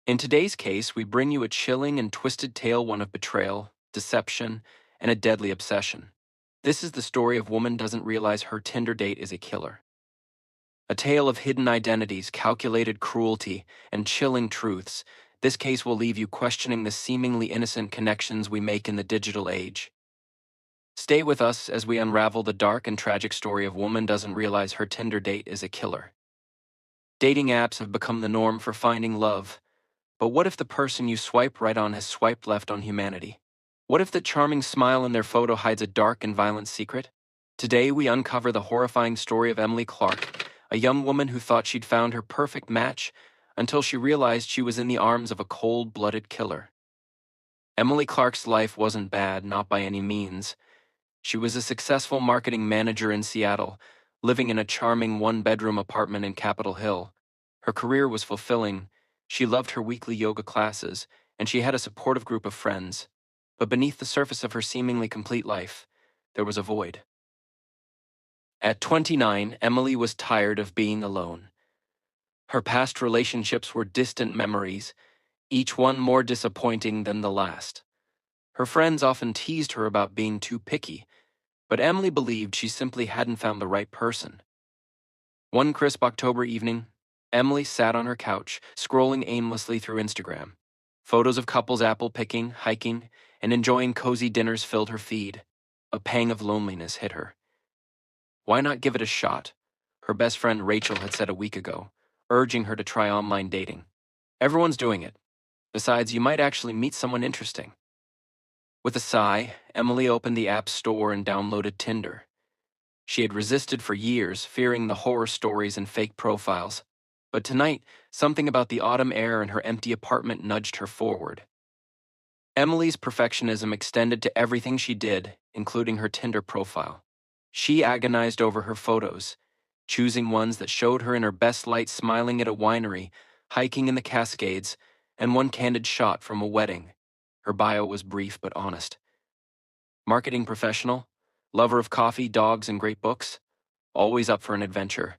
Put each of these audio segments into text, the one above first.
In today's case, we bring you a chilling and twisted tale, one of betrayal, deception, and a deadly obsession. This is the story of woman doesn't realize her Tinder date is a killer. A tale of hidden identities, calculated cruelty, and chilling truths. This case will leave you questioning the seemingly innocent connections we make in the digital age. Stay with us as we unravel the dark and tragic story of woman doesn't realize her Tinder date is a killer. Dating apps have become the norm for finding love. But what if the person you swipe right on has swiped left on humanity? What if the charming smile in their photo hides a dark and violent secret? Today we uncover the horrifying story of Emily Clark, a young woman who thought she'd found her perfect match until she realized she was in the arms of a cold-blooded killer. Emily Clark's life wasn't bad, not by any means. She was a successful marketing manager in Seattle, living in a charming one-bedroom apartment in Capitol Hill. Her career was fulfilling. She loved her weekly yoga classes, and she had a supportive group of friends. But beneath the surface of her seemingly complete life, there was a void. At 29, Emily was tired of being alone. Her past relationships were distant memories, each one more disappointing than the last. Her friends often teased her about being too picky, but Emily believed she simply hadn't found the right person. One crisp October evening, Emily sat on her couch, scrolling aimlessly through Instagram. Photos of couples apple picking, hiking, and enjoying cozy dinners filled her feed. A pang of loneliness hit her. Why not give it a shot? Her best friend Rachel had said a week ago, urging her to try online dating. Everyone's doing it. Besides, you might actually meet someone interesting. With a sigh, Emily opened the app store and downloaded Tinder. She had resisted for years, fearing the horror stories and fake profiles. But tonight, something about the autumn air and her empty apartment nudged her forward. Emily's perfectionism extended to everything she did, including her Tinder profile. She agonized over her photos, choosing ones that showed her in her best light smiling at a winery, hiking in the Cascades, and one candid shot from a wedding. Her bio was brief but honest. Marketing professional, lover of coffee, dogs, and great books, always up for an adventure.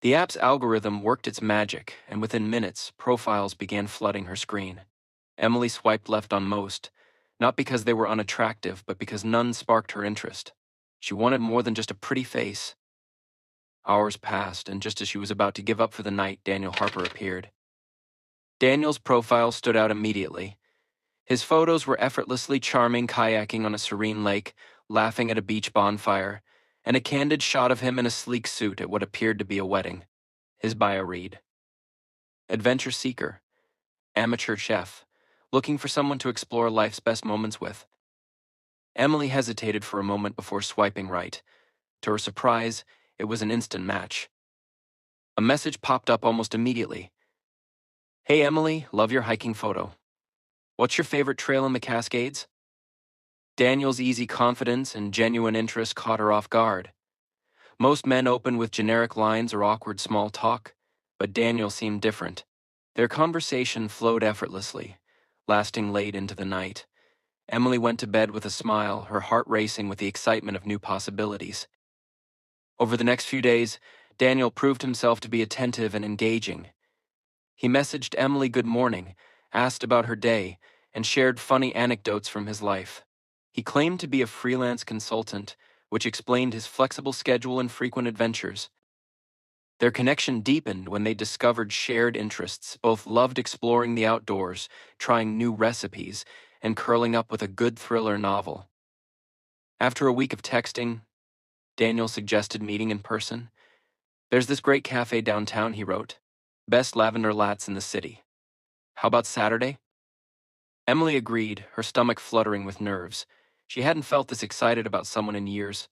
The app's algorithm worked its magic, and within minutes, profiles began flooding her screen. Emily swiped left on most, not because they were unattractive, but because none sparked her interest. She wanted more than just a pretty face. Hours passed, and just as she was about to give up for the night, Daniel Harper appeared. Daniel's profile stood out immediately. His photos were effortlessly charming, kayaking on a serene lake, laughing at a beach bonfire, and a candid shot of him in a sleek suit at what appeared to be a wedding. His bio read, "Adventure seeker, amateur chef, looking for someone to explore life's best moments with." Emily hesitated for a moment before swiping right. To her surprise, it was an instant match. A message popped up almost immediately. "Hey Emily, love your hiking photo. What's your favorite trail in the Cascades?" Daniel's easy confidence and genuine interest caught her off guard. Most men open with generic lines or awkward small talk, but Daniel seemed different. Their conversation flowed effortlessly, lasting late into the night. Emily went to bed with a smile, her heart racing with the excitement of new possibilities. Over the next few days, Daniel proved himself to be attentive and engaging. He messaged Emily good morning, asked about her day, and shared funny anecdotes from his life. He claimed to be a freelance consultant, which explained his flexible schedule and frequent adventures. Their connection deepened when they discovered shared interests. Both loved exploring the outdoors, trying new recipes, and curling up with a good thriller novel. After a week of texting, Daniel suggested meeting in person. "There's this great cafe downtown," he wrote. "Best lavender lattes in the city. How about Saturday?" Emily agreed, her stomach fluttering with nerves. She hadn't felt this excited about someone in years.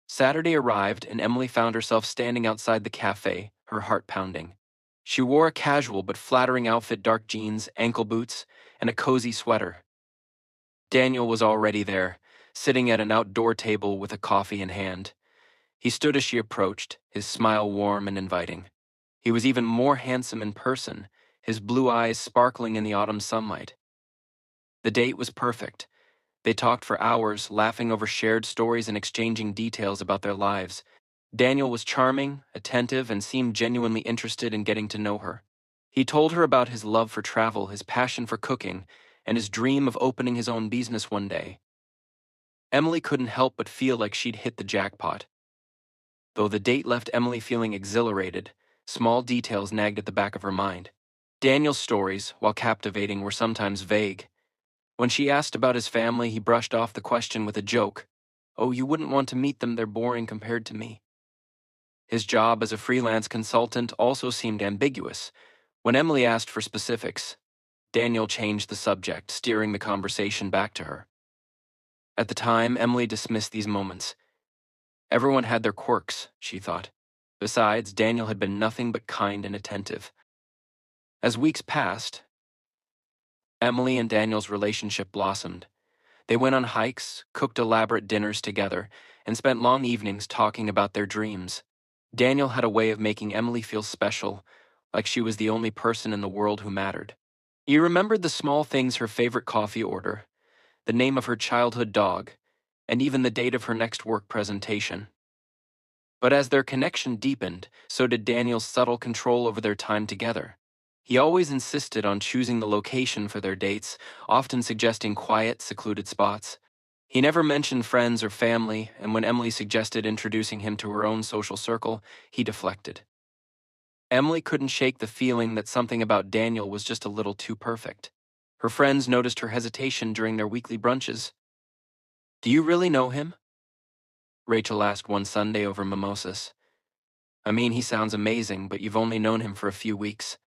Saturday arrived, and Emily found herself standing outside the cafe, her heart pounding. She wore a casual but flattering outfit, dark jeans, ankle boots, and a cozy sweater. Daniel was already there, sitting at an outdoor table with a coffee in hand. He stood as she approached, his smile warm and inviting. He was even more handsome in person, his blue eyes sparkling in the autumn sunlight. The date was perfect. They talked for hours, laughing over shared stories and exchanging details about their lives. Daniel was charming, attentive, and seemed genuinely interested in getting to know her. He told her about his love for travel, his passion for cooking, and his dream of opening his own business one day. Emily couldn't help but feel like she'd hit the jackpot. Though the date left Emily feeling exhilarated, small details nagged at the back of her mind. Daniel's stories, while captivating, were sometimes vague. When she asked about his family, he brushed off the question with a joke. "Oh, you wouldn't want to meet them, they're boring compared to me." His job as a freelance consultant also seemed ambiguous. When Emily asked for specifics, Daniel changed the subject, steering the conversation back to her. At the time, Emily dismissed these moments. Everyone had their quirks, she thought. Besides, Daniel had been nothing but kind and attentive. As weeks passed, Emily and Daniel's relationship blossomed. They went on hikes, cooked elaborate dinners together, and spent long evenings talking about their dreams. Daniel had a way of making Emily feel special, like she was the only person in the world who mattered. He remembered the small things: her favorite coffee order, the name of her childhood dog, and even the date of her next work presentation. But as their connection deepened, so did Daniel's subtle control over their time together. He always insisted on choosing the location for their dates, often suggesting quiet, secluded spots. He never mentioned friends or family, and when Emily suggested introducing him to her own social circle, he deflected. Emily couldn't shake the feeling that something about Daniel was just a little too perfect. Her friends noticed her hesitation during their weekly brunches. "Do you really know him?" Rachel asked one Sunday over mimosas. "I mean, he sounds amazing, but you've only known him for a few weeks."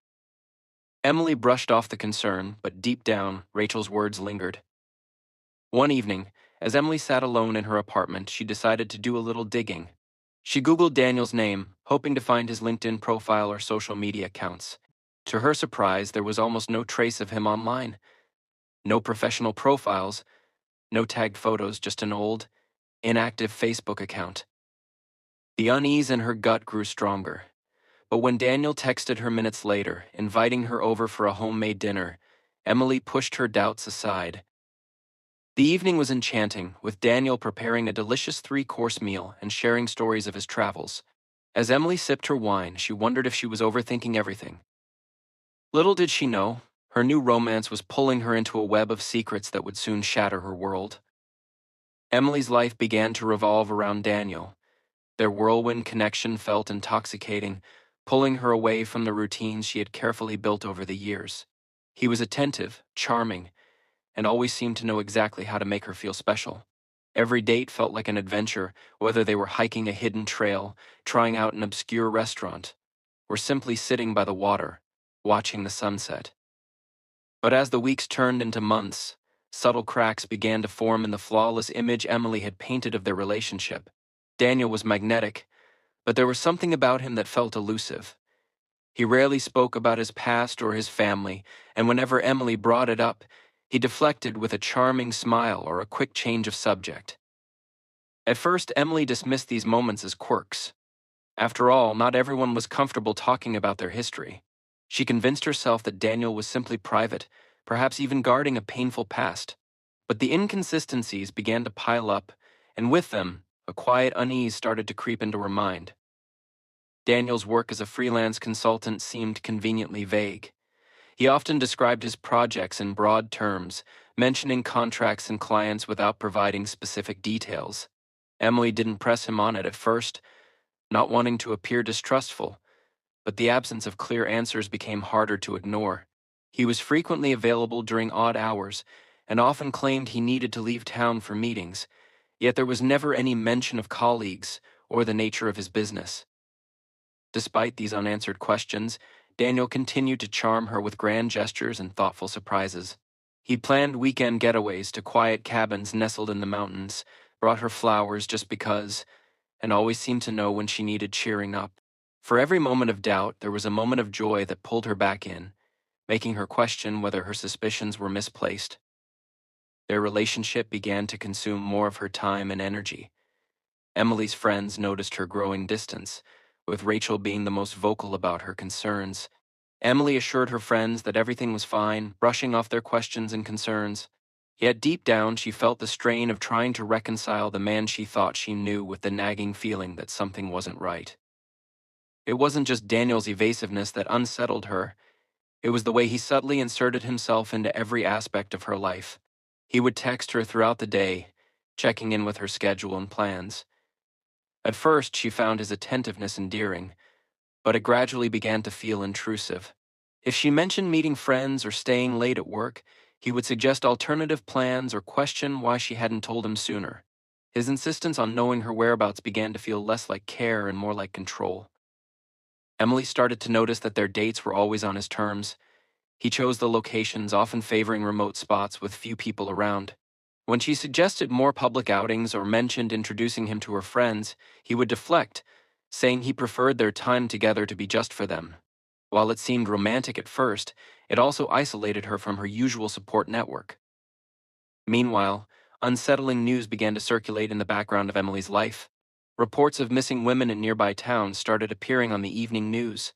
Emily brushed off the concern, but deep down, Rachel's words lingered. One evening, as Emily sat alone in her apartment, she decided to do a little digging. She Googled Daniel's name, hoping to find his LinkedIn profile or social media accounts. To her surprise, there was almost no trace of him online. No professional profiles, no tagged photos, just an old, inactive Facebook account. The unease in her gut grew stronger. But when Daniel texted her minutes later, inviting her over for a homemade dinner, Emily pushed her doubts aside. The evening was enchanting, with Daniel preparing a delicious 3-course meal and sharing stories of his travels. As Emily sipped her wine, she wondered if she was overthinking everything. Little did she know, her new romance was pulling her into a web of secrets that would soon shatter her world. Emily's life began to revolve around Daniel. Their whirlwind connection felt intoxicating, pulling her away from the routines she had carefully built over the years. He was attentive, charming, and always seemed to know exactly how to make her feel special. Every date felt like an adventure, whether they were hiking a hidden trail, trying out an obscure restaurant, or simply sitting by the water, watching the sunset. But as the weeks turned into months, subtle cracks began to form in the flawless image Emily had painted of their relationship. Daniel was magnetic, but there was something about him that felt elusive. He rarely spoke about his past or his family, and whenever Emily brought it up, he deflected with a charming smile or a quick change of subject. At first, Emily dismissed these moments as quirks. After all, not everyone was comfortable talking about their history. She convinced herself that Daniel was simply private, perhaps even guarding a painful past. But the inconsistencies began to pile up, and with them, a quiet unease started to creep into her mind. Daniel's work as a freelance consultant seemed conveniently vague. He often described his projects in broad terms, mentioning contracts and clients without providing specific details. Emily didn't press him on it at first, not wanting to appear distrustful, but the absence of clear answers became harder to ignore. He was frequently available during odd hours, and often claimed he needed to leave town for meetings, yet there was never any mention of colleagues or the nature of his business. Despite these unanswered questions, Daniel continued to charm her with grand gestures and thoughtful surprises. He planned weekend getaways to quiet cabins nestled in the mountains, brought her flowers just because, and always seemed to know when she needed cheering up. For every moment of doubt, there was a moment of joy that pulled her back in, making her question whether her suspicions were misplaced. Their relationship began to consume more of her time and energy. Emily's friends noticed her growing distance, with Rachel being the most vocal about her concerns. Emily assured her friends that everything was fine, brushing off their questions and concerns. Yet deep down, she felt the strain of trying to reconcile the man she thought she knew with the nagging feeling that something wasn't right. It wasn't just Daniel's evasiveness that unsettled her, It was the way he subtly inserted himself into every aspect of her life. He would text her throughout the day, checking in with her schedule and plans. At first, she found his attentiveness endearing, but it gradually began to feel intrusive. If she mentioned meeting friends or staying late at work, he would suggest alternative plans or question why she hadn't told him sooner. His insistence on knowing her whereabouts began to feel less like care and more like control. Emily started to notice that their dates were always on his terms. He chose the locations, often favoring remote spots with few people around. When she suggested more public outings or mentioned introducing him to her friends, he would deflect, saying he preferred their time together to be just for them. While it seemed romantic at first, it also isolated her from her usual support network. Meanwhile, unsettling news began to circulate in the background of Emily's life. Reports of missing women in nearby towns started appearing on the evening news.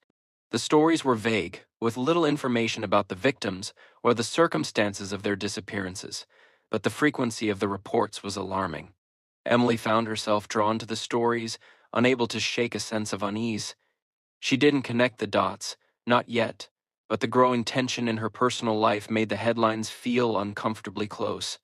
The stories were vague, with little information about the victims or the circumstances of their disappearances, but the frequency of the reports was alarming. Emily found herself drawn to the stories, unable to shake a sense of unease. She didn't connect the dots, not yet, but the growing tension in her personal life made the headlines feel uncomfortably close.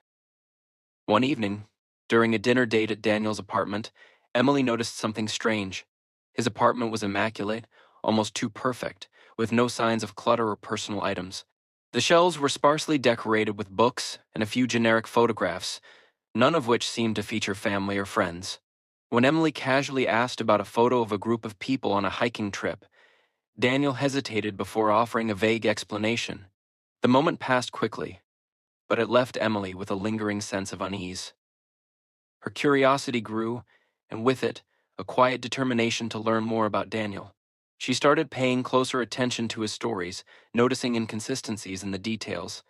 One evening, during a dinner date at Daniel's apartment, Emily noticed something strange. His apartment was immaculate, almost too perfect, with no signs of clutter or personal items. The shelves were sparsely decorated with books and a few generic photographs, none of which seemed to feature family or friends. When Emily casually asked about a photo of a group of people on a hiking trip, Daniel hesitated before offering a vague explanation. The moment passed quickly, but it left Emily with a lingering sense of unease. Her curiosity grew, and with it, a quiet determination to learn more about Daniel. She started paying closer attention to his stories, noticing inconsistencies in the details.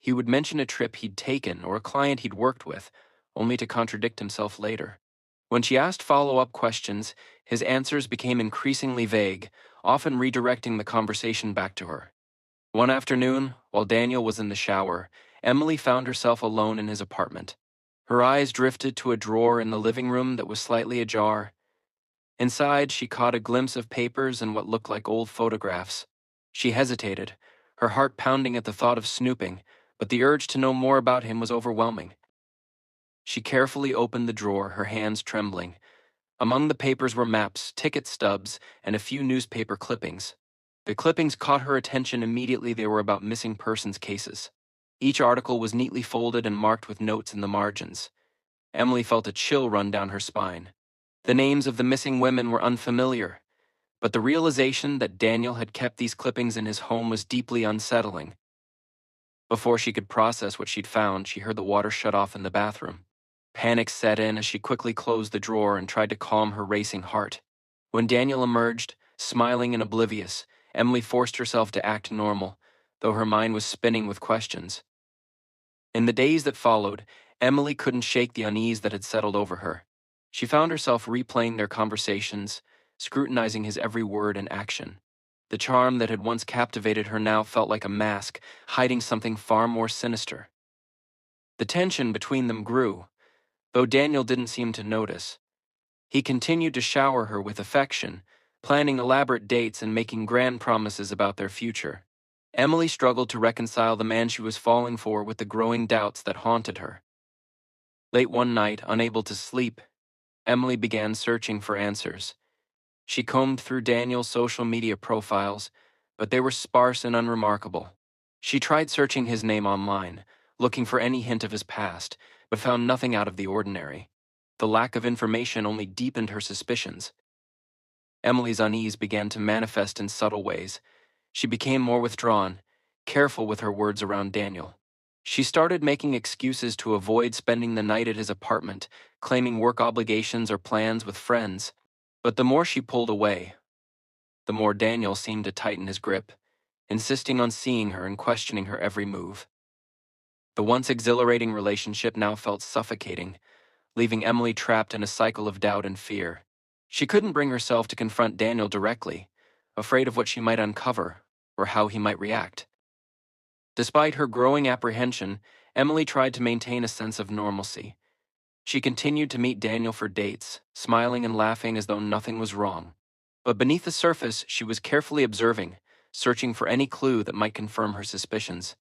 He would mention a trip he'd taken or a client he'd worked with, only to contradict himself later. When she asked follow-up questions, his answers became increasingly vague, often redirecting the conversation back to her. One afternoon, while Daniel was in the shower, Emily found herself alone in his apartment. Her eyes drifted to a drawer in the living room that was slightly ajar. Inside, she caught a glimpse of papers and what looked like old photographs. She hesitated, her heart pounding at the thought of snooping, but the urge to know more about him was overwhelming. She carefully opened the drawer, her hands trembling. Among the papers were maps, ticket stubs, and a few newspaper clippings. The clippings caught her attention immediately. They were about missing persons cases. Each article was neatly folded and marked with notes in the margins. Emily felt a chill run down her spine. The names of the missing women were unfamiliar, but the realization that Daniel had kept these clippings in his home was deeply unsettling. Before she could process what she'd found, she heard the water shut off in the bathroom. Panic set in as she quickly closed the drawer and tried to calm her racing heart. When Daniel emerged, smiling and oblivious, Emily forced herself to act normal, though her mind was spinning with questions. In the days that followed, Emily couldn't shake the unease that had settled over her. She found herself replaying their conversations, scrutinizing his every word and action. The charm that had once captivated her now felt like a mask, hiding something far more sinister. The tension between them grew, though Daniel didn't seem to notice. He continued to shower her with affection, planning elaborate dates and making grand promises about their future. Emily struggled to reconcile the man she was falling for with the growing doubts that haunted her. Late one night, unable to sleep, Emily began searching for answers. She combed through Daniel's social media profiles, but they were sparse and unremarkable. She tried searching his name online, looking for any hint of his past, but found nothing out of the ordinary. The lack of information only deepened her suspicions. Emily's unease began to manifest in subtle ways. She became more withdrawn, careful with her words around Daniel. She started making excuses to avoid spending the night at his apartment, claiming work obligations or plans with friends. But the more she pulled away, the more Daniel seemed to tighten his grip, insisting on seeing her and questioning her every move. The once exhilarating relationship now felt suffocating, leaving Emily trapped in a cycle of doubt and fear. She couldn't bring herself to confront Daniel directly, afraid of what she might uncover or how he might react. Despite her growing apprehension, Emily tried to maintain a sense of normalcy. She continued to meet Daniel for dates, smiling and laughing as though nothing was wrong. But beneath the surface, she was carefully observing, searching for any clue that might confirm her suspicions.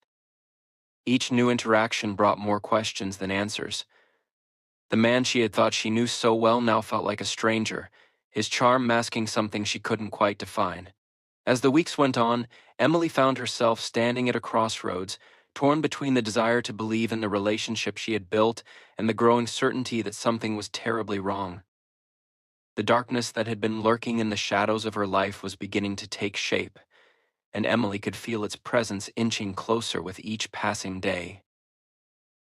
Each new interaction brought more questions than answers. The man she had thought she knew so well now felt like a stranger, his charm masking something she couldn't quite define. As the weeks went on, Emily found herself standing at a crossroads, torn between the desire to believe in the relationship she had built and the growing certainty that something was terribly wrong. The darkness that had been lurking in the shadows of her life was beginning to take shape, and Emily could feel its presence inching closer with each passing day.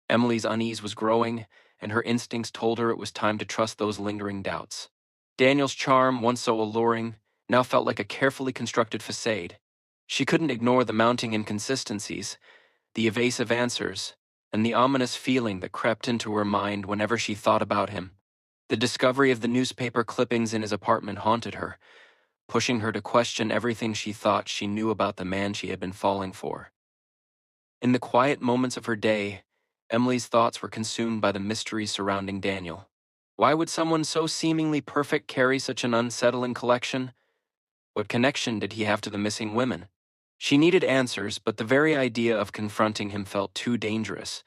Emily's unease was growing, and her instincts told her it was time to trust those lingering doubts. Daniel's charm, once so alluring, now felt like a carefully constructed facade. She couldn't ignore the mounting inconsistencies, the evasive answers, and the ominous feeling that crept into her mind whenever she thought about him. The discovery of the newspaper clippings in his apartment haunted her, pushing her to question everything she thought she knew about the man she had been falling for. In the quiet moments of her day, Emily's thoughts were consumed by the mystery surrounding Daniel. Why would someone so seemingly perfect carry such an unsettling collection? What connection did he have to the missing women? She needed answers, but the very idea of confronting him felt too dangerous.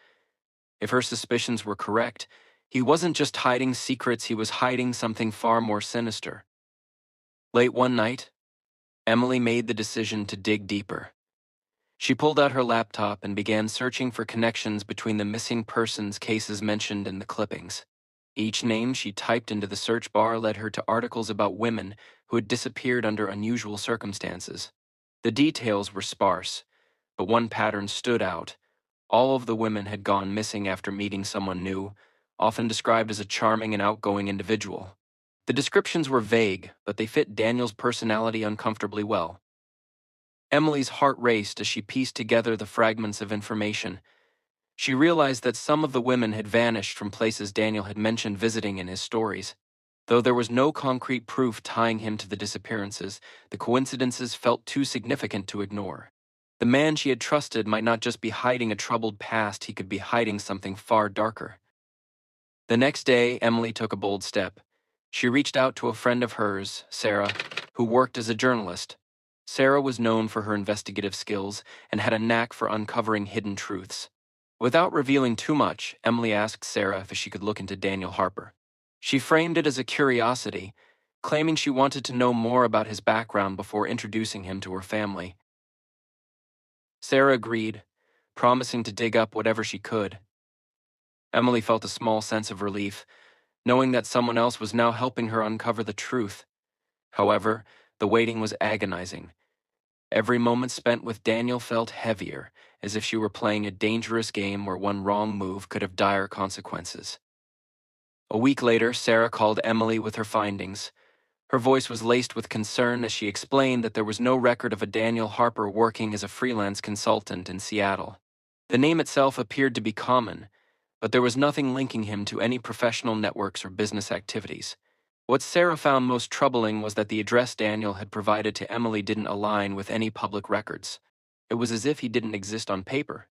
If her suspicions were correct, he wasn't just hiding secrets, he was hiding something far more sinister. Late one night, Emily made the decision to dig deeper. She pulled out her laptop and began searching for connections between the missing persons cases mentioned in the clippings. Each name she typed into the search bar led her to articles about women who had disappeared under unusual circumstances. The details were sparse, but one pattern stood out. All of the women had gone missing after meeting someone new, often described as a charming and outgoing individual. The descriptions were vague, but they fit Daniel's personality uncomfortably well. Emily's heart raced as she pieced together the fragments of information. She realized that some of the women had vanished from places Daniel had mentioned visiting in his stories. Though there was no concrete proof tying him to the disappearances, the coincidences felt too significant to ignore. The man she had trusted might not just be hiding a troubled past, he could be hiding something far darker. The next day, Emily took a bold step. She reached out to a friend of hers, Sarah, who worked as a journalist. Sarah was known for her investigative skills and had a knack for uncovering hidden truths. Without revealing too much, Emily asked Sarah if she could look into Daniel Harper. She framed it as a curiosity, claiming she wanted to know more about his background before introducing him to her family. Sarah agreed, promising to dig up whatever she could. Emily felt a small sense of relief, knowing that someone else was now helping her uncover the truth. However, the waiting was agonizing. Every moment spent with Daniel felt heavier, as if she were playing a dangerous game where one wrong move could have dire consequences. A week later, Sarah called Emily with her findings. Her voice was laced with concern as she explained that there was no record of a Daniel Harper working as a freelance consultant in Seattle. The name itself appeared to be common, but there was nothing linking him to any professional networks or business activities. What Sarah found most troubling was that the address Daniel had provided to Emily didn't align with any public records. It was as if he didn't exist on paper.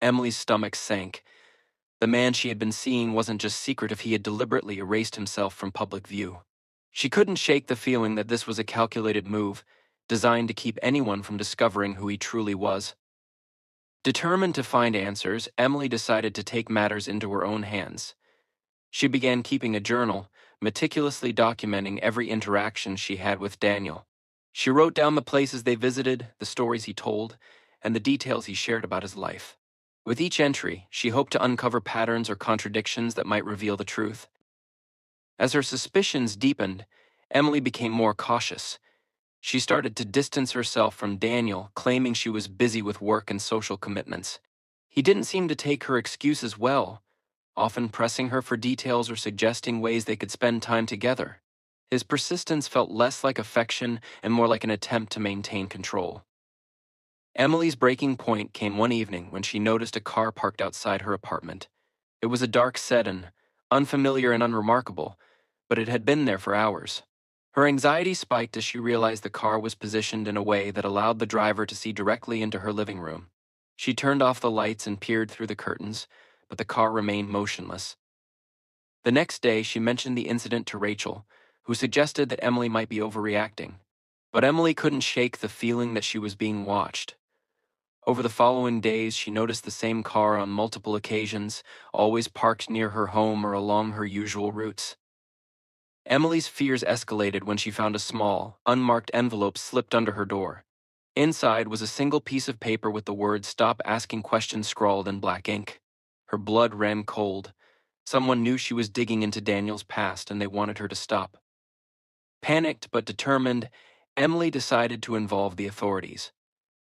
Emily's stomach sank. The man she had been seeing wasn't just secretive, he had deliberately erased himself from public view. She couldn't shake the feeling that this was a calculated move, designed to keep anyone from discovering who he truly was. Determined to find answers, Emily decided to take matters into her own hands. She began keeping a journal, meticulously documenting every interaction she had with Daniel. She wrote down the places they visited, the stories he told, and the details he shared about his life. With each entry, she hoped to uncover patterns or contradictions that might reveal the truth. As her suspicions deepened, Emily became more cautious. She started to distance herself from Daniel, claiming she was busy with work and social commitments. He didn't seem to take her excuses well, often pressing her for details or suggesting ways they could spend time together. His persistence felt less like affection and more like an attempt to maintain control. Emily's breaking point came one evening when she noticed a car parked outside her apartment. It was a dark sedan, unfamiliar and unremarkable, but it had been there for hours. Her anxiety spiked as she realized the car was positioned in a way that allowed the driver to see directly into her living room. She turned off the lights and peered through the curtains, but the car remained motionless. The next day, she mentioned the incident to Rachel, who suggested that Emily might be overreacting. But Emily couldn't shake the feeling that she was being watched. Over the following days, she noticed the same car on multiple occasions, always parked near her home or along her usual routes. Emily's fears escalated when she found a small, unmarked envelope slipped under her door. Inside was a single piece of paper with the words "Stop asking questions" scrawled in black ink. Her blood ran cold. Someone knew she was digging into Daniel's past and they wanted her to stop. Panicked but determined, Emily decided to involve the authorities.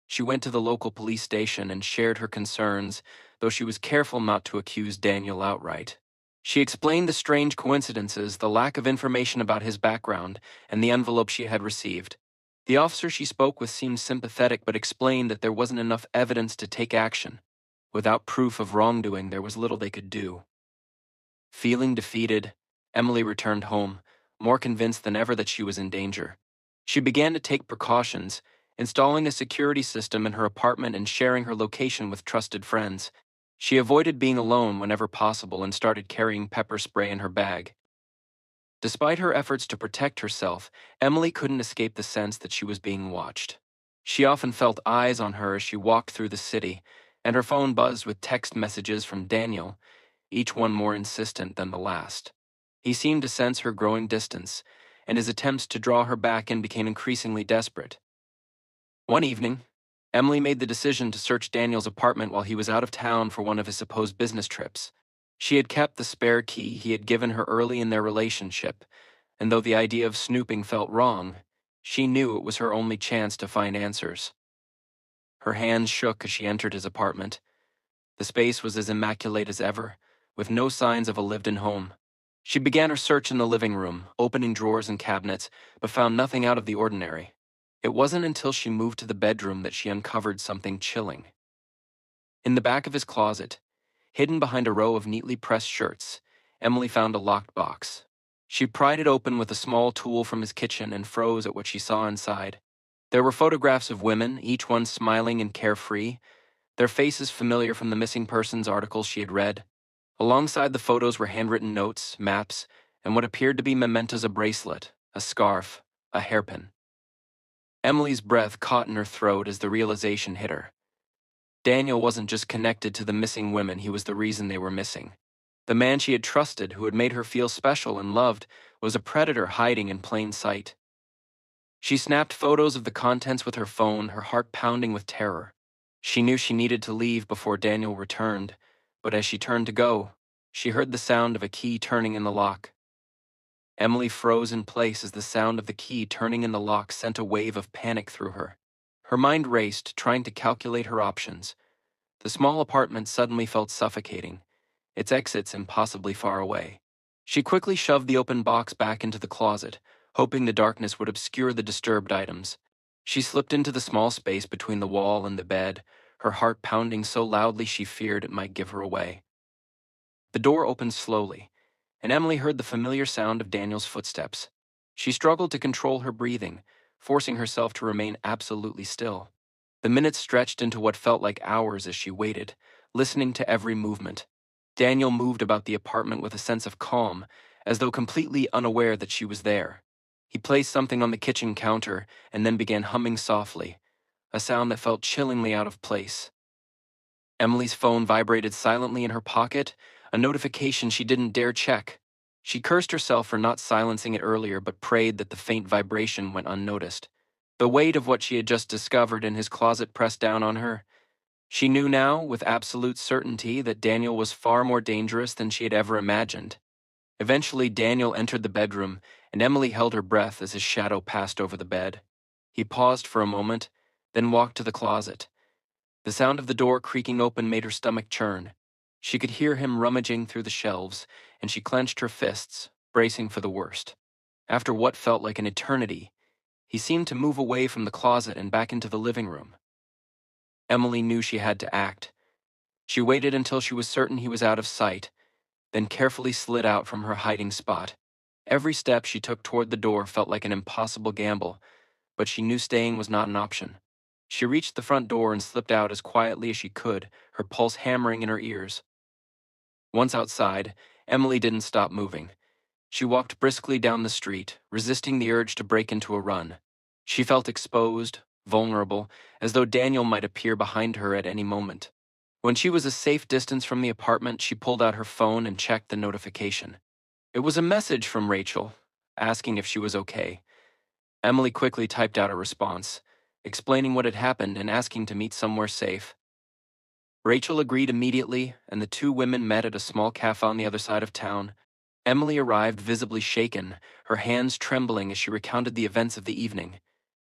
She went to the local police station and shared her concerns, though she was careful not to accuse Daniel outright. She explained the strange coincidences, the lack of information about his background, and the envelope she had received. The officer she spoke with seemed sympathetic but explained that there wasn't enough evidence to take action. Without proof of wrongdoing, there was little they could do. Feeling defeated, Emily returned home, more convinced than ever that she was in danger. She began to take precautions, installing a security system in her apartment and sharing her location with trusted friends. She avoided being alone whenever possible and started carrying pepper spray in her bag. Despite her efforts to protect herself, Emily couldn't escape the sense that she was being watched. She often felt eyes on her as she walked through the city, and her phone buzzed with text messages from Daniel, each one more insistent than the last. He seemed to sense her growing distance, and his attempts to draw her back in became increasingly desperate. One evening, Emily made the decision to search Daniel's apartment while he was out of town for one of his supposed business trips. She had kept the spare key he had given her early in their relationship, and though the idea of snooping felt wrong, she knew it was her only chance to find answers. Her hands shook as she entered his apartment. The space was as immaculate as ever, with no signs of a lived-in home. She began her search in the living room, opening drawers and cabinets, but found nothing out of the ordinary. It wasn't until she moved to the bedroom that she uncovered something chilling. In the back of his closet, hidden behind a row of neatly pressed shirts, Emily found a locked box. She pried it open with a small tool from his kitchen and froze at what she saw inside. There were photographs of women, each one smiling and carefree, their faces familiar from the missing persons articles she had read. Alongside the photos were handwritten notes, maps, and what appeared to be mementos: a bracelet, a scarf, a hairpin. Emily's breath caught in her throat as the realization hit her. Daniel wasn't just connected to the missing women, he was the reason they were missing. The man she had trusted, who had made her feel special and loved, was a predator hiding in plain sight. She snapped photos of the contents with her phone, her heart pounding with terror. She knew she needed to leave before Daniel returned, but as she turned to go, she heard the sound of a key turning in the lock. Emily froze in place as the sound of the key turning in the lock sent a wave of panic through her. Her mind raced, trying to calculate her options. The small apartment suddenly felt suffocating, its exits impossibly far away. She quickly shoved the open box back into the closet, hoping the darkness would obscure the disturbed items. She slipped into the small space between the wall and the bed, her heart pounding so loudly she feared it might give her away. The door opened slowly, and Emily heard the familiar sound of Daniel's footsteps. She struggled to control her breathing, forcing herself to remain absolutely still. The minutes stretched into what felt like hours as she waited, listening to every movement. Daniel moved about the apartment with a sense of calm, as though completely unaware that she was there. He placed something on the kitchen counter and then began humming softly, a sound that felt chillingly out of place. Emily's phone vibrated silently in her pocket, a notification she didn't dare check. She cursed herself for not silencing it earlier but prayed that the faint vibration went unnoticed. The weight of what she had just discovered in his closet pressed down on her. She knew now, with absolute certainty, that Daniel was far more dangerous than she had ever imagined. Eventually, Daniel entered the bedroom, and Emily held her breath as his shadow passed over the bed. He paused for a moment, then walked to the closet. The sound of the door creaking open made her stomach churn. She could hear him rummaging through the shelves, and she clenched her fists, bracing for the worst. After what felt like an eternity, he seemed to move away from the closet and back into the living room. Emily knew she had to act. She waited until she was certain he was out of sight, then carefully slid out from her hiding spot. Every step she took toward the door felt like an impossible gamble, but she knew staying was not an option. She reached the front door and slipped out as quietly as she could, her pulse hammering in her ears. Once outside, Emily didn't stop moving. She walked briskly down the street, resisting the urge to break into a run. She felt exposed, vulnerable, as though Daniel might appear behind her at any moment. When she was a safe distance from the apartment, she pulled out her phone and checked the notification. It was a message from Rachel, asking if she was okay. Emily quickly typed out a response, explaining what had happened and asking to meet somewhere safe. Rachel agreed immediately, and the two women met at a small cafe on the other side of town. Emily arrived visibly shaken, her hands trembling as she recounted the events of the evening.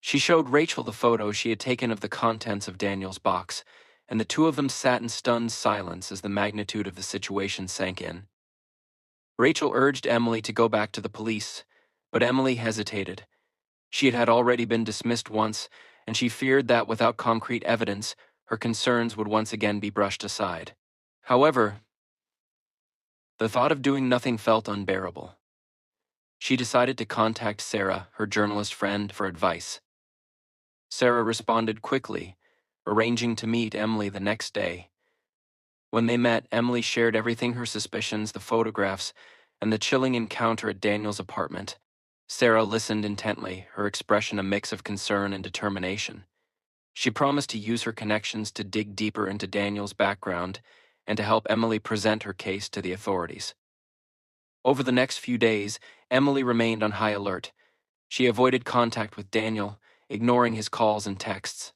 She showed Rachel the photo she had taken of the contents of Daniel's box, and the two of them sat in stunned silence as the magnitude of the situation sank in. Rachel urged Emily to go back to the police, but Emily hesitated. She had already been dismissed once, and she feared that without concrete evidence, her concerns would once again be brushed aside. However, the thought of doing nothing felt unbearable. She decided to contact Sarah, her journalist friend, for advice. Sarah responded quickly, arranging to meet Emily the next day. When they met, Emily shared everything: her suspicions, the photographs, and the chilling encounter at Daniel's apartment. Sarah listened intently, her expression a mix of concern and determination. She promised to use her connections to dig deeper into Daniel's background and to help Emily present her case to the authorities. Over the next few days, Emily remained on high alert. She avoided contact with Daniel, ignoring his calls and texts.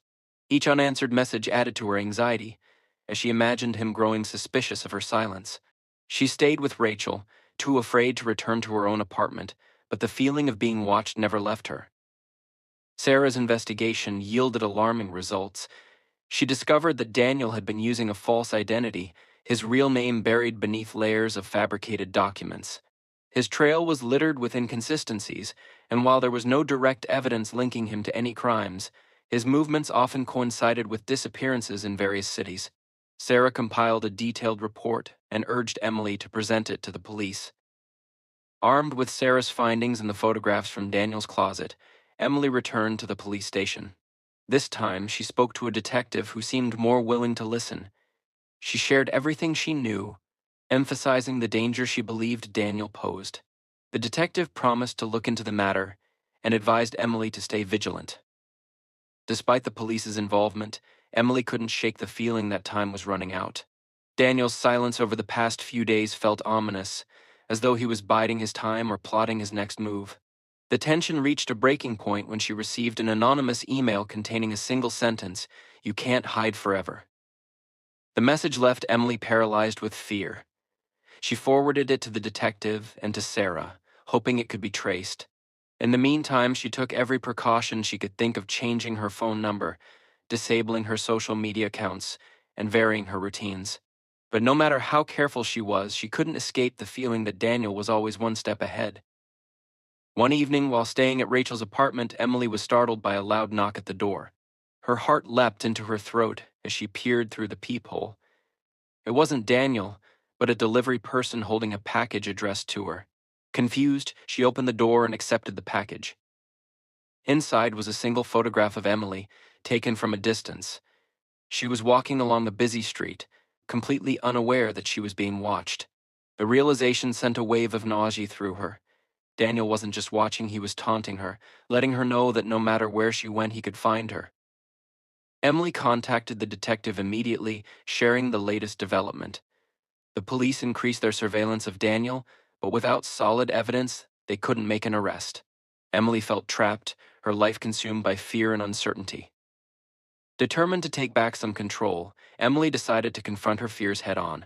Each unanswered message added to her anxiety, as she imagined him growing suspicious of her silence. She stayed with Rachel, too afraid to return to her own apartment, but the feeling of being watched never left her. Sarah's investigation yielded alarming results. She discovered that Daniel had been using a false identity, his real name buried beneath layers of fabricated documents. His trail was littered with inconsistencies, and while there was no direct evidence linking him to any crimes, his movements often coincided with disappearances in various cities. Sarah compiled a detailed report and urged Emily to present it to the police. Armed with Sarah's findings and the photographs from Daniel's closet, Emily returned to the police station. This time, she spoke to a detective who seemed more willing to listen. She shared everything she knew, emphasizing the danger she believed Daniel posed. The detective promised to look into the matter and advised Emily to stay vigilant. Despite the police's involvement, Emily couldn't shake the feeling that time was running out. Daniel's silence over the past few days felt ominous, as though he was biding his time or plotting his next move. The tension reached a breaking point when she received an anonymous email containing a single sentence: "You can't hide forever." The message left Emily paralyzed with fear. She forwarded it to the detective and to Sarah, hoping it could be traced. In the meantime, she took every precaution she could think of: changing her phone number, disabling her social media accounts, and varying her routines. But no matter how careful she was, she couldn't escape the feeling that Daniel was always one step ahead. One evening, while staying at Rachel's apartment, Emily was startled by a loud knock at the door. Her heart leapt into her throat as she peered through the peephole. It wasn't Daniel, but a delivery person holding a package addressed to her. Confused, she opened the door and accepted the package. Inside was a single photograph of Emily, taken from a distance. She was walking along a busy street, completely unaware that she was being watched. The realization sent a wave of nausea through her. Daniel wasn't just watching, he was taunting her, letting her know that no matter where she went, he could find her. Emily contacted the detective immediately, sharing the latest development. The police increased their surveillance of Daniel, but without solid evidence, they couldn't make an arrest. Emily felt trapped, her life consumed by fear and uncertainty. Determined to take back some control, Emily decided to confront her fears head-on.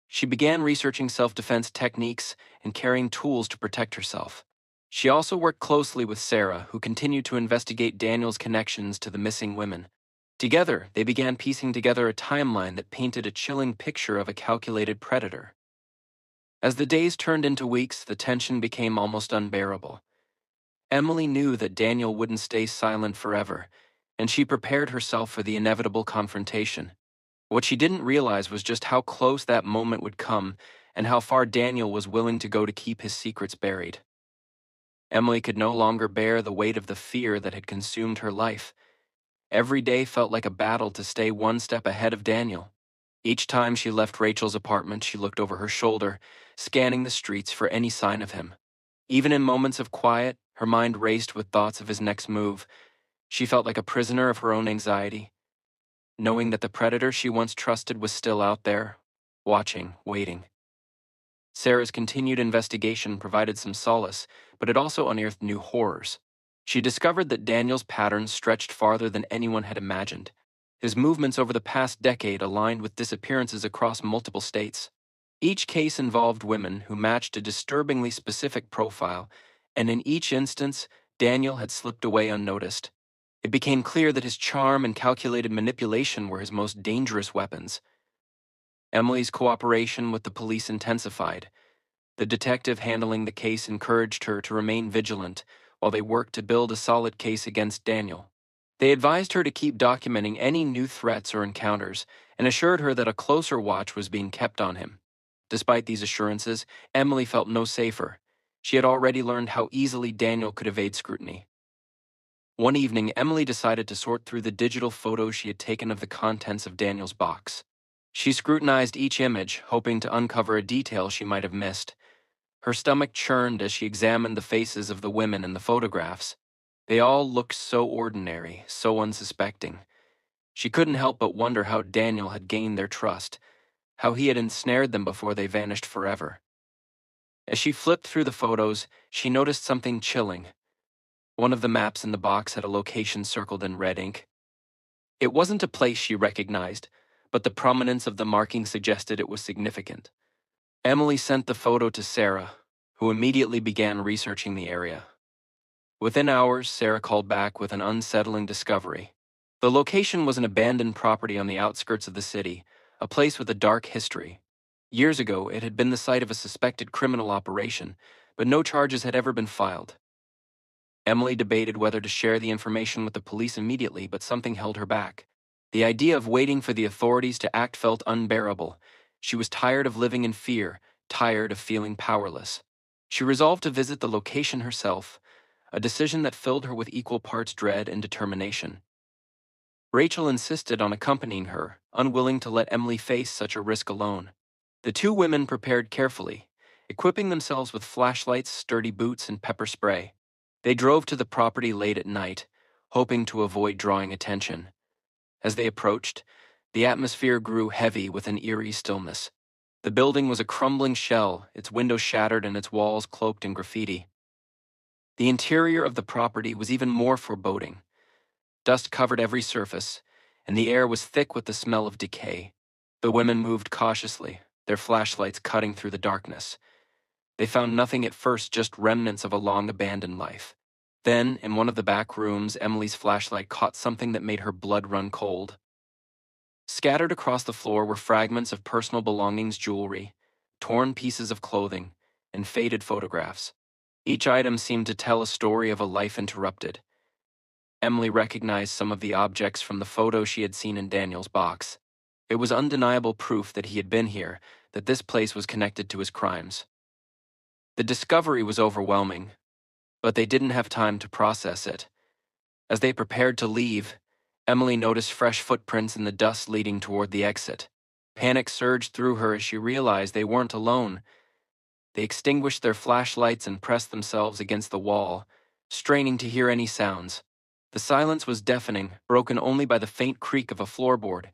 She began researching self-defense techniques and carrying tools to protect herself. She also worked closely with Sarah, who continued to investigate Daniel's connections to the missing women. Together, they began piecing together a timeline that painted a chilling picture of a calculated predator. As the days turned into weeks, the tension became almost unbearable. Emily knew that Daniel wouldn't stay silent forever, and she prepared herself for the inevitable confrontation. What she didn't realize was just how close that moment would come and how far Daniel was willing to go to keep his secrets buried. Emily could no longer bear the weight of the fear that had consumed her life. Every day felt like a battle to stay one step ahead of Daniel. Each time she left Rachel's apartment, she looked over her shoulder, scanning the streets for any sign of him. Even in moments of quiet, her mind raced with thoughts of his next move. She felt like a prisoner of her own anxiety, knowing that the predator she once trusted was still out there, watching, waiting. Sarah's continued investigation provided some solace, but it also unearthed new horrors. She discovered that Daniel's patterns stretched farther than anyone had imagined. His movements over the past decade aligned with disappearances across multiple states. Each case involved women who matched a disturbingly specific profile, and in each instance, Daniel had slipped away unnoticed. It became clear that his charm and calculated manipulation were his most dangerous weapons. Emily's cooperation with the police intensified. The detective handling the case encouraged her to remain vigilant while they worked to build a solid case against Daniel. They advised her to keep documenting any new threats or encounters and assured her that a closer watch was being kept on him. Despite these assurances, Emily felt no safer. She had already learned how easily Daniel could evade scrutiny. One evening, Emily decided to sort through the digital photos she had taken of the contents of Daniel's box. She scrutinized each image, hoping to uncover a detail she might have missed. Her stomach churned as she examined the faces of the women in the photographs. They all looked so ordinary, so unsuspecting. She couldn't help but wonder how Daniel had gained their trust, how he had ensnared them before they vanished forever. As she flipped through the photos, she noticed something chilling. One of the maps in the box had a location circled in red ink. It wasn't a place she recognized, but the prominence of the marking suggested it was significant. Emily sent the photo to Sarah, who immediately began researching the area. Within hours, Sarah called back with an unsettling discovery. The location was an abandoned property on the outskirts of the city, a place with a dark history. Years ago, it had been the site of a suspected criminal operation, but no charges had ever been filed. Emily debated whether to share the information with the police immediately, but something held her back. The idea of waiting for the authorities to act felt unbearable. She was tired of living in fear, tired of feeling powerless. She resolved to visit the location herself, a decision that filled her with equal parts dread and determination. Rachel insisted on accompanying her, unwilling to let Emily face such a risk alone. The two women prepared carefully, equipping themselves with flashlights, sturdy boots, and pepper spray. They drove to the property late at night, hoping to avoid drawing attention. As they approached, the atmosphere grew heavy with an eerie stillness. The building was a crumbling shell, its windows shattered and its walls cloaked in graffiti. The interior of the property was even more foreboding. Dust covered every surface, and the air was thick with the smell of decay. The women moved cautiously, their flashlights cutting through the darkness. They found nothing at first, just remnants of a long-abandoned life. Then, in one of the back rooms, Emily's flashlight caught something that made her blood run cold. Scattered across the floor were fragments of personal belongings, jewelry, torn pieces of clothing, and faded photographs. Each item seemed to tell a story of a life interrupted. Emily recognized some of the objects from the photo she had seen in Daniel's box. It was undeniable proof that he had been here, that this place was connected to his crimes. The discovery was overwhelming, but they didn't have time to process it. As they prepared to leave, Emily noticed fresh footprints in the dust leading toward the exit. Panic surged through her as she realized they weren't alone. They extinguished their flashlights and pressed themselves against the wall, straining to hear any sounds. The silence was deafening, broken only by the faint creak of a floorboard.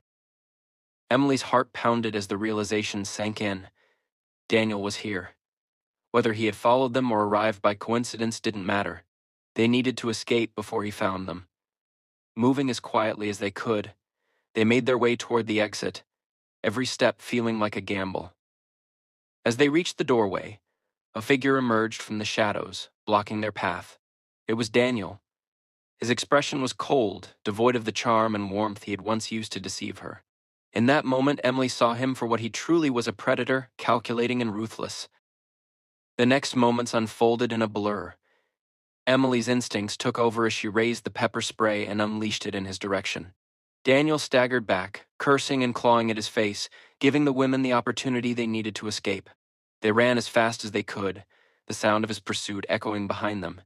Emily's heart pounded as the realization sank in. Daniel was here. Whether he had followed them or arrived by coincidence didn't matter. They needed to escape before he found them. Moving as quietly as they could, they made their way toward the exit, every step feeling like a gamble. As they reached the doorway, a figure emerged from the shadows, blocking their path. It was Daniel. His expression was cold, devoid of the charm and warmth he had once used to deceive her. In that moment, Emily saw him for what he truly was, a predator, calculating and ruthless. The next moments unfolded in a blur. Emily's instincts took over as she raised the pepper spray and unleashed it in his direction. Daniel staggered back, cursing and clawing at his face, giving the women the opportunity they needed to escape. They ran as fast as they could, the sound of his pursuit echoing behind them.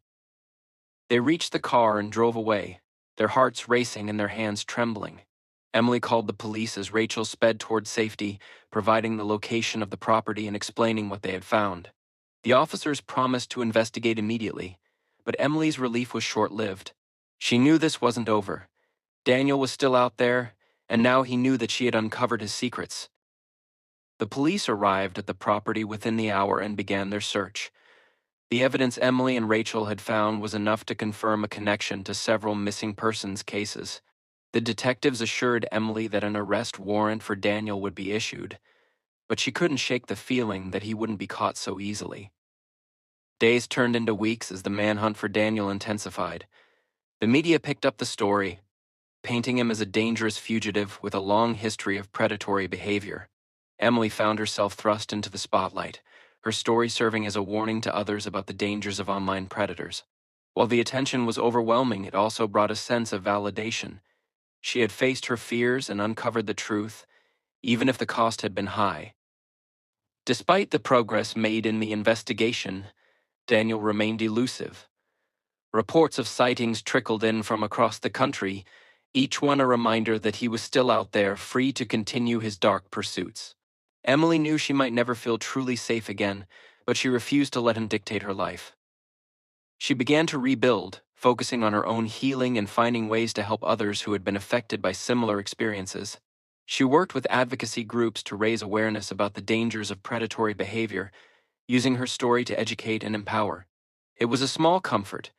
They reached the car and drove away, their hearts racing and their hands trembling. Emily called the police as Rachel sped toward safety, providing the location of the property and explaining what they had found. The officers promised to investigate immediately, but Emily's relief was short-lived. She knew this wasn't over. Daniel was still out there, and now he knew that she had uncovered his secrets. The police arrived at the property within the hour and began their search. The evidence Emily and Rachel had found was enough to confirm a connection to several missing persons cases. The detectives assured Emily that an arrest warrant for Daniel would be issued, but she couldn't shake the feeling that he wouldn't be caught so easily. Days turned into weeks as the manhunt for Daniel intensified. The media picked up the story, painting him as a dangerous fugitive with a long history of predatory behavior. Emily found herself thrust into the spotlight, her story serving as a warning to others about the dangers of online predators. While the attention was overwhelming, it also brought a sense of validation. She had faced her fears and uncovered the truth, even if the cost had been high. Despite the progress made in the investigation, Daniel remained elusive. Reports of sightings trickled in from across the country, each one a reminder that he was still out there, free to continue his dark pursuits. Emily knew she might never feel truly safe again, but she refused to let him dictate her life. She began to rebuild, focusing on her own healing and finding ways to help others who had been affected by similar experiences. She worked with advocacy groups to raise awareness about the dangers of predatory behavior, using her story to educate and empower. It was a small comfort,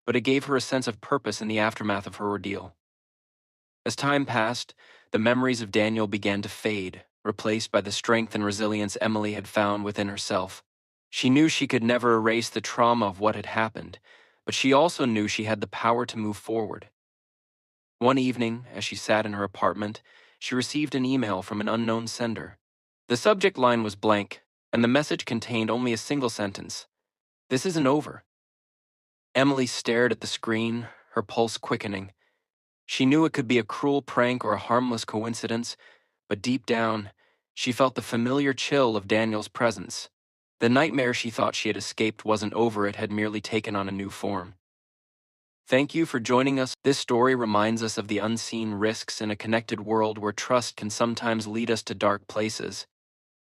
but it gave her a sense of purpose in the aftermath of her ordeal. As time passed, the memories of Daniel began to fade, replaced by the strength and resilience Emily had found within herself. She knew she could never erase the trauma of what had happened, but she also knew she had the power to move forward. One evening, as she sat in her apartment, she received an email from an unknown sender. The subject line was blank, and the message contained only a single sentence: "This isn't over." Emily stared at the screen, her pulse quickening. She knew it could be a cruel prank or a harmless coincidence, but deep down, she felt the familiar chill of Daniel's presence. The nightmare she thought she had escaped wasn't over, it had merely taken on a new form. Thank you for joining us. This story reminds us of the unseen risks in a connected world where trust can sometimes lead us to dark places.